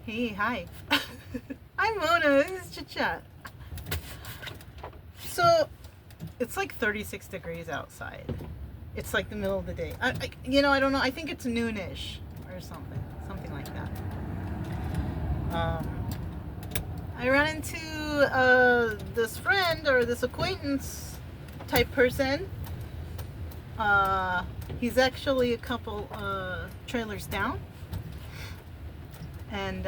Hey, hi. I'm Mona. This is Chit Chat. So, it's like 36 degrees outside. It's like the middle of the day. I don't know. I think it's noonish or something like that. I ran into this friend or this acquaintance type person. He's actually a couple trailers down. And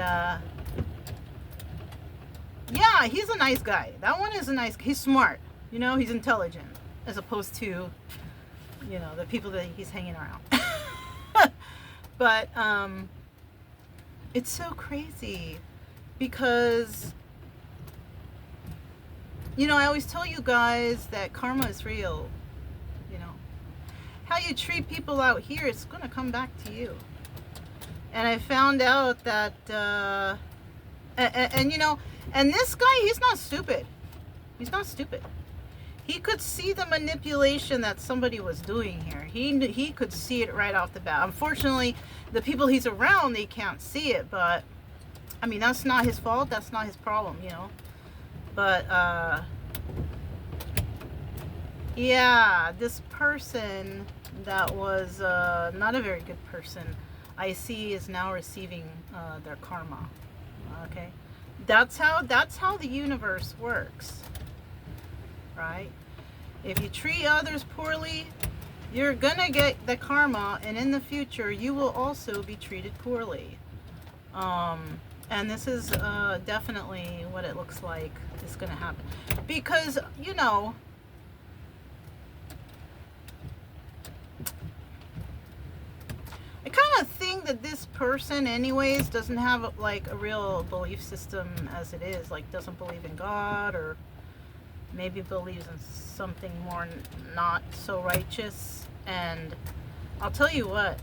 yeah, he's a nice guy. That one is a nice. He's smart. He's intelligent, as opposed to, the people that he's hanging around. But it's so crazy because, I always tell you guys that karma is real. How you treat people out here, it's gonna come back to you. And I found out that, and this guy, he's not stupid. He's not stupid. He could see the manipulation that somebody was doing here. He could see it right off the bat. Unfortunately, the people he's around, they can't see it, but, I mean, that's not his fault. That's not his problem, But, yeah, this person that was not a very good person, I see is now receiving their karma. Okay, that's how the universe works, right? If you treat others poorly, you're gonna get the karma, and in the future you will also be treated poorly. And this is definitely what it looks like is gonna happen, because I kind of think that this person anyways doesn't have like a real belief system as it is, like doesn't believe in God, or maybe believes in something more not so righteous. And I'll tell you what,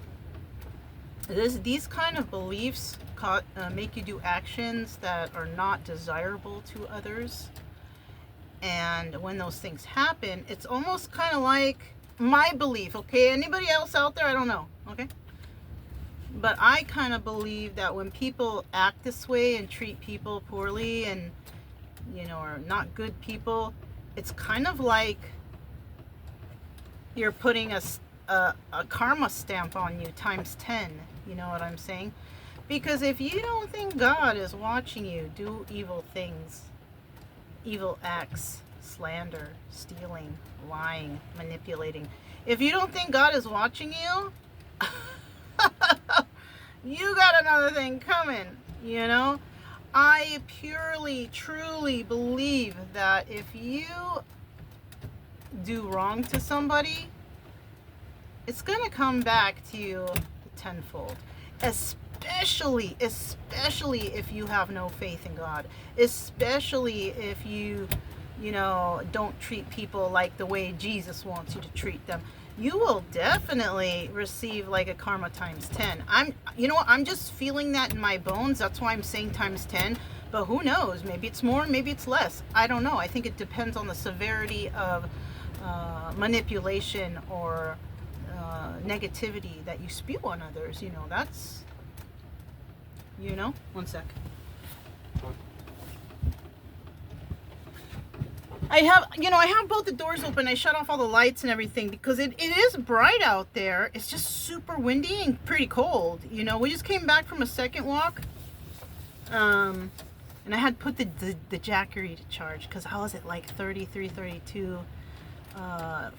these kind of beliefs make you do actions that are not desirable to others. And when those things happen, it's almost kind of like my belief, okay? Anybody else out there? I don't know, okay? But I kind of believe that when people act this way and treat people poorly and, are not good people, it's kind of like you're putting a karma stamp on you times 10. You know what I'm saying? Because if you don't think God is watching you do evil things, evil acts, slander, stealing, lying, manipulating, if you don't think God is watching you, you got another thing coming, I purely, truly believe that if you do wrong to somebody, it's going to come back to you tenfold. Especially if you have no faith in God. Especially if you, don't treat people like the way Jesus wants you to treat them. You will definitely receive like a karma times 10. I'm just feeling that in my bones. That's why I'm saying times 10. But who knows? Maybe it's more, maybe it's less. I don't know. I think it depends on the severity of manipulation or negativity that you spew on others. That's, one sec. I have both the doors open. I shut off all the lights and everything because it is bright out there. It's just super windy and pretty cold. We just came back from a second walk. And I had put the Jackery to charge because I was at like 33, 32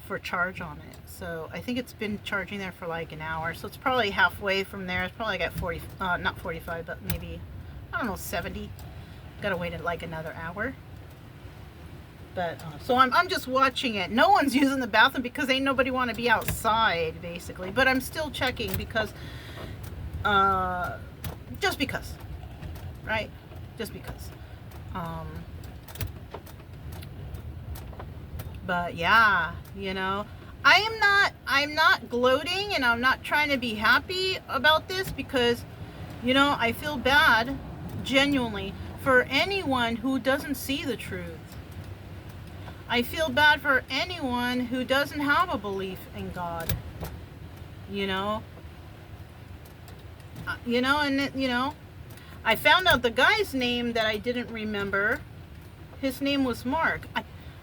for charge on it. So I think it's been charging there for like an hour. So it's probably halfway from there. It's probably like at 40, not 45, but maybe, 70. Gotta wait like another hour. But so I'm just watching it. No one's using the bathroom because ain't nobody want to be outside, basically. But I'm still checking because, just because, right? Just because. But yeah, I'm not gloating and I'm not trying to be happy about this because, I feel bad, genuinely, for anyone who doesn't see the truth. I feel bad for anyone who doesn't have a belief in God. I found out the guy's name that I didn't remember. His name was Mark.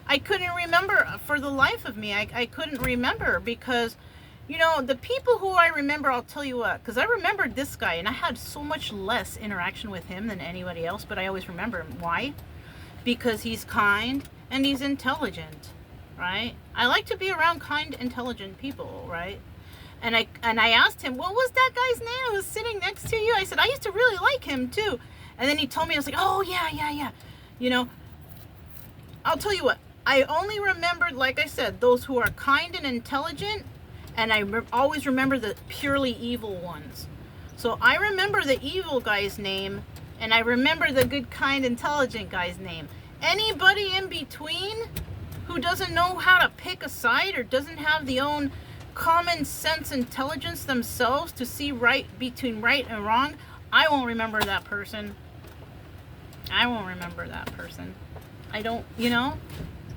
I couldn't remember for the life of me. I couldn't remember because, you know, the people who I remember, I'll tell you what, because I remembered this guy and I had so much less interaction with him than anybody else, but I always remember him. Why? Because he's kind and he's intelligent, right? I like to be around kind, intelligent people, right? And I asked him, what was that guy's name who was sitting next to you? I said, I used to really like him too. And then he told me, I was like, oh yeah. You know, I'll tell you what, I only remembered, like I said, those who are kind and intelligent, and I always remember the purely evil ones. So I remember the evil guy's name, and I remember the good, kind, intelligent guy's name. Anybody in between who doesn't know how to pick a side or doesn't have the own common sense intelligence themselves to see right between right and wrong, I won't remember that person. I won't remember that person. I don't, you know,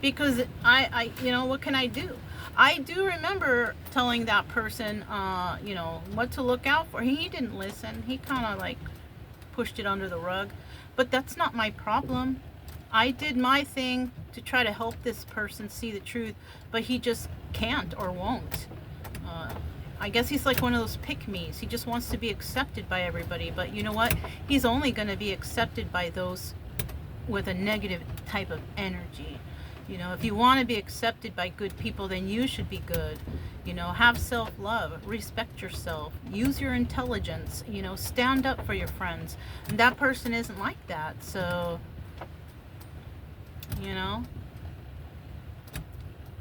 because I you know, what can I do? I do remember telling that person, you know, what to look out for. He didn't listen. He kind of like pushed it under the rug, but that's not my problem. I did my thing to try to help this person see the truth, but he just can't or won't. I guess he's like one of those pick-me's. He just wants to be accepted by everybody, but you know what? He's only going to be accepted by those with a negative type of energy. You know, if you want to be accepted by good people, then you should be good. You know, have self-love, respect yourself, use your intelligence, you know, stand up for your friends. And that person isn't like that, so, you know,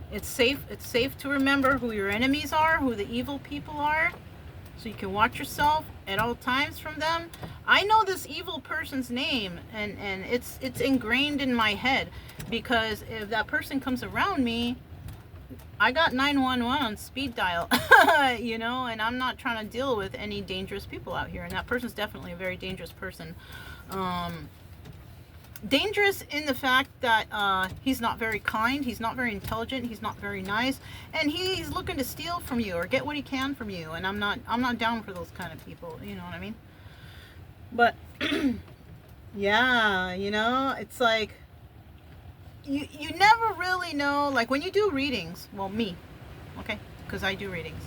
it's safe to remember who your enemies are, who the evil people are, so you can watch yourself at all times from them. I know this evil person's name, and it's ingrained in my head, because if that person comes around me, I got 911 on speed dial, you know, and I'm not trying to deal with any dangerous people out here, and that person's definitely a very dangerous person. Dangerous in the fact that he's not very kind, he's not very intelligent, he's not very nice, and he's looking to steal from you or get what he can from you, and I'm not down for those kind of people, you know what I mean? But yeah, you know, it's like you never really know, like when you do readings, well, me, okay, because I do readings.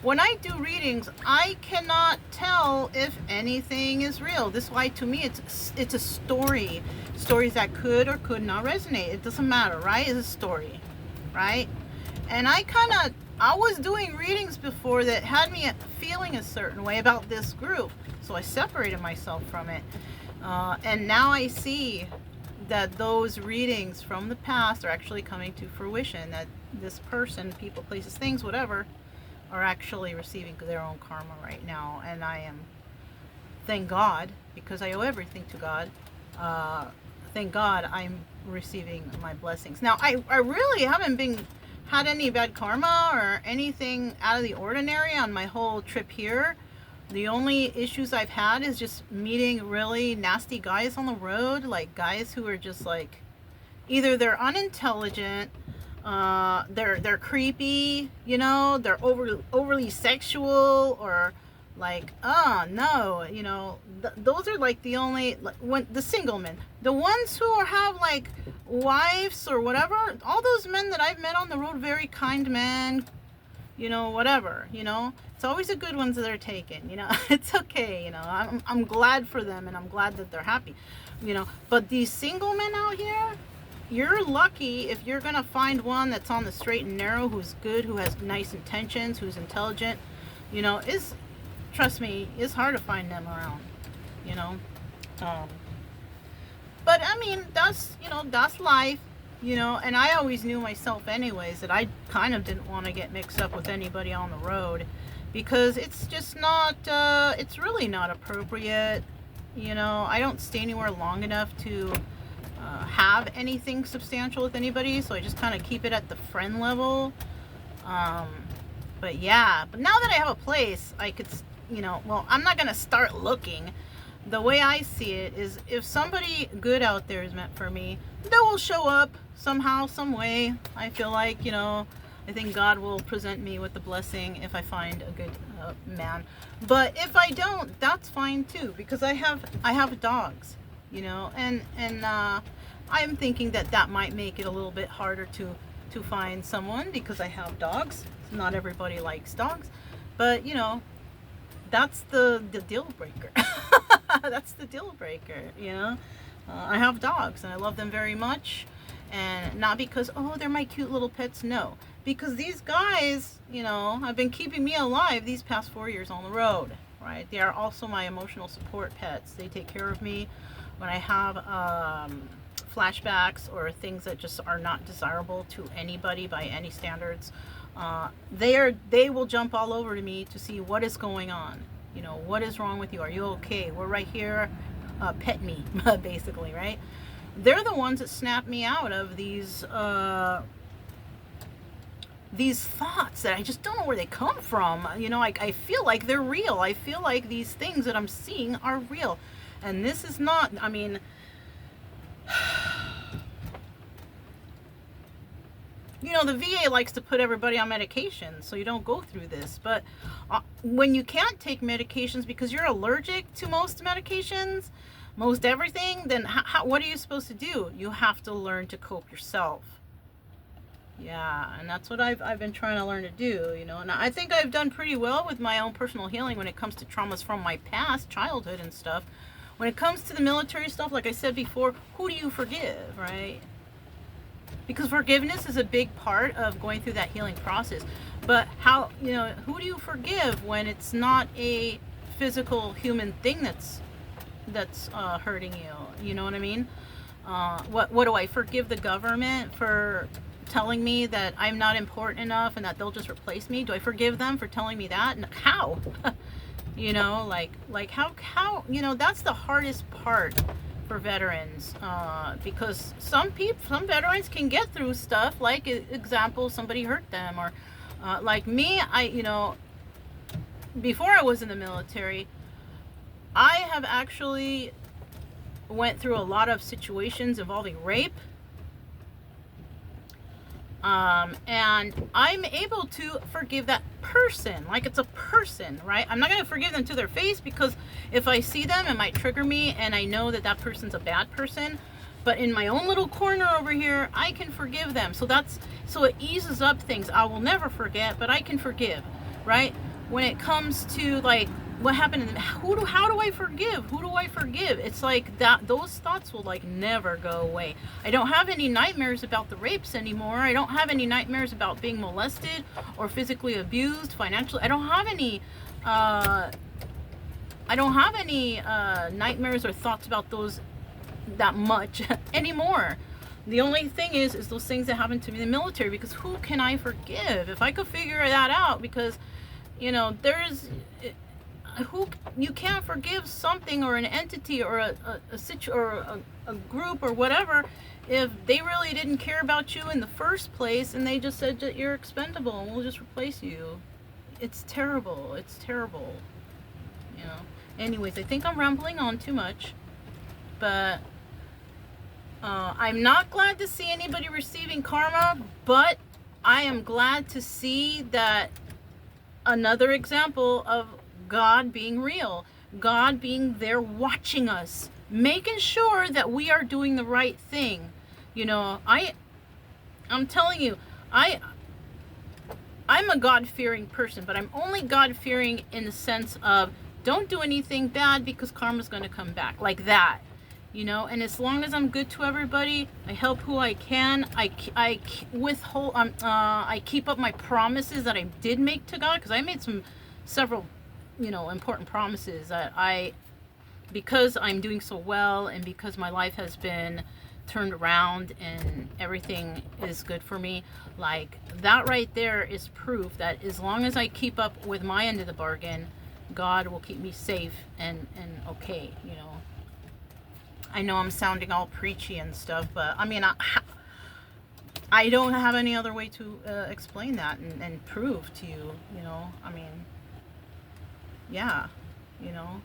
When I do readings, I cannot tell if anything is real. This is why, to me, it's a story. Stories that could or could not resonate. It doesn't matter, right? It's a story, right? And I was doing readings before that had me feeling a certain way about this group. So I separated myself from it. And now I see that those readings from the past are actually coming to fruition. That this person, people, places, things, whatever, are actually receiving their own karma right now. And I am, thank God, because I owe everything to God, thank God I'm receiving my blessings. Now, I really haven't had any bad karma or anything out of the ordinary on my whole trip here. The only issues I've had is just meeting really nasty guys on the road, like guys who are just like, either they're unintelligent, they're creepy, you know, they're overly sexual, or like, oh no, you know, those are like the only, like, when the single men, the ones who have like wives or whatever, all those men that I've met on the road, very kind men, you know, whatever, you know, it's always the good ones that are taken, you know. It's okay, you know, I'm glad for them, and I'm glad that they're happy, you know. But these single men out here, you're lucky if you're gonna find one that's on the straight and narrow, who's good, who has nice intentions, who's intelligent, you know. Trust me, it's hard to find them around, you know. But I mean, that's, you know, that's life, you know. And I always knew myself anyways that I kind of didn't want to get mixed up with anybody on the road, because it's just not, it's really not appropriate, you know. I don't stay anywhere long enough to have anything substantial with anybody, so I just kind of keep it at the friend level. But yeah, but now that I have a place, I could, you know, well, I'm not gonna start looking. The way I see it is, if somebody good out there is meant for me, they will show up somehow, some way. I feel like, you know, I think God will present me with the blessing if I find a good man. But if I don't, that's fine too, because I have dogs, you know, and I'm thinking that might make it a little bit harder to find someone because I have dogs. Not everybody likes dogs, but you know, that's the deal breaker. That's the deal breaker, you know. I have dogs and I love them very much, and not because, oh, they're my cute little pets, no, because these guys, you know, have been keeping me alive these past 4 years on the road, right? They are also my emotional support pets. They take care of me when I have flashbacks or things that just are not desirable to anybody by any standards. They will jump all over to me to see what is going on. You know, what is wrong with you? Are you okay? We're right here. Pet me, basically, right? They're the ones that snap me out of these thoughts that I just don't know where they come from. You know, I feel like they're real. I feel like these things that I'm seeing are real. And this is not, I mean, you know, the VA likes to put everybody on medication so you don't go through this. But when you can't take medications because you're allergic to most medications, most everything, then what are you supposed to do? You have to learn to cope yourself. Yeah, and that's what I've been trying to learn to do, you know. And I think I've done pretty well with my own personal healing when it comes to traumas from my past, childhood and stuff. When it comes to the military stuff, like I said before, who do you forgive, right? Because forgiveness is a big part of going through that healing process. But how, you know, who do you forgive when it's not a physical human thing that's hurting you? You know what I mean? What do I forgive the government for telling me that I'm not important enough and that they'll just replace me? Do I forgive them for telling me that? And how? You know, like how, you know, that's the hardest part for veterans, because some veterans can get through stuff, like example, somebody hurt them, or like me, you know, before I was in the military, I have actually went through a lot of situations involving rape, and I'm able to forgive that person like it's a person, right? I'm not going to forgive them to their face, because if I see them, it might trigger me, and I know that person's a bad person. But in my own little corner over here, I can forgive them. So it eases up things. I will never forget, but I can forgive, right? When it comes to like what happened, how do I forgive? Who do I forgive? It's like that. Those thoughts will like never go away. I don't have any nightmares about the rapes anymore. I don't have any nightmares about being molested or physically abused, financially. I don't have any nightmares or thoughts about those that much anymore. The only thing is those things that happened to me in the military, because who can I forgive? If I could figure that out, because you know, you can't forgive something or an entity or a group or whatever if they really didn't care about you in the first place and they just said that you're expendable and we'll just replace you. It's terrible. It's terrible. You know. Anyways, I think I'm rambling on too much, but I'm not glad to see anybody receiving karma, but I am glad to see that another example of God being real, God being there watching us, making sure that we are doing the right thing. You know, I'm telling you, I'm a God-fearing person, but I'm only God-fearing in the sense of don't do anything bad because karma's going to come back, like that. You know, and as long as I'm good to everybody, I help who I can. I keep up my promises that I did make to God, because I made several, you know, important promises that because I'm doing so well and because my life has been turned around and everything is good for me, like that right there is proof that as long as I keep up with my end of the bargain, God will keep me safe and okay, you know. I know I'm sounding all preachy and stuff, but I mean, I don't have any other way to explain that and prove to you, you know. I mean, yeah, you know.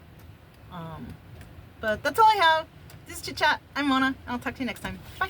But that's all I have. This is Chit Chat. I'm Mona. I'll talk to you next time. Bye.